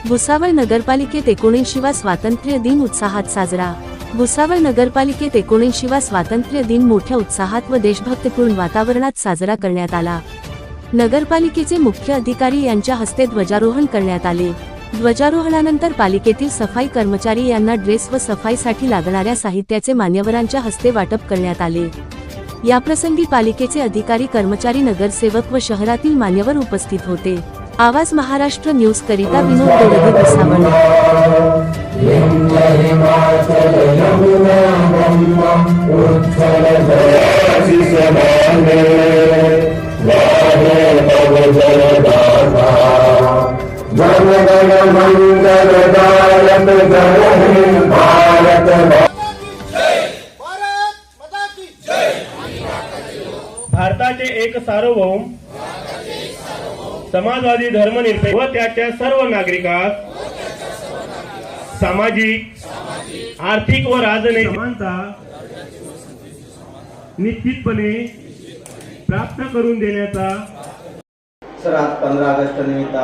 भुसावळ नगरपालिकेत 79वा स्वातंत्र्य दिन उत्साहात साजरा। भुसावळ नगरपालिकेत 79वा स्वातंत्र्य दिन मोठ्या उत्साहात व देशभक्तिपूर्ण वातावरणात साजरा करण्यात आला। नगरपालिकेचे मुख्य अधिकारी यांच्या हस्ते ध्वजारोहण करण्यात आले। ध्वजारोहणानंतर पालिकेतील सफाई कर्मचारी यांना ड्रेस व सफाईसाठी लागणाऱ्या साहित्याचे मान्यवरांच्या हस्ते वाटप करण्यात आले। याप्रसंगी पालिकेचे अधिकारी, कर्मचारी, नगरसेवक व शहरातील मान्यवर उपस्थित होते। आवाज महाराष्ट्र न्यूज करिता विनोद दोडगे, भुसावळ। भारताचे एक सार्वभौम समाजवादी धर्मनिरपेक्ष व त्याच्या सर्व नागरिकांस सामाजिक, आर्थिक व राजनैतिक समानता निश्चितपणे प्राप्त करून देण्याचा। सर, आज 15 ऑगस्ट निमित्त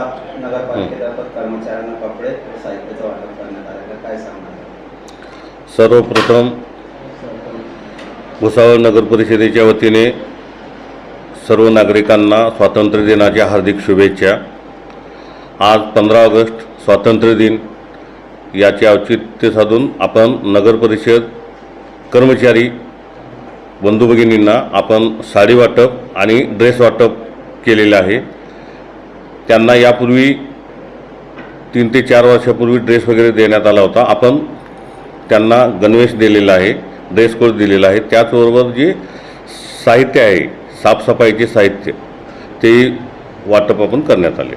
नगरपालिकेतर्फे कर्मचाऱ्यांना कपडे व साहित्याचं वाटप करण्यात आले, काय सांगणार? सर्वप्रथम भुसावळ नगर परिषदेच्या वतीने सर्व नागरिकांना स्वातंत्र्य दिनाच्या हार्दिक शुभेच्छा। आज 15 ऑगस्ट स्वातंत्र्य दिन याचे औचित्य साधून आपण नगर परिषद कर्मचारी बंधू भगिनींना आपण साडी वाटप आणि ड्रेस वाटप केलेले आहे। त्यांना यापूर्वी 3 ते 4 वर्षापूर्वी ड्रेस वगैरे देण्यात आला होता। आपण त्यांना गणवेश दिलेला आहे, ड्रेस कोड दिलेला आहे। त्याचबरोबर जे साहित्य आहे, साफसफाईचे साहित्य, ते वाटप आपण करण्यात आले।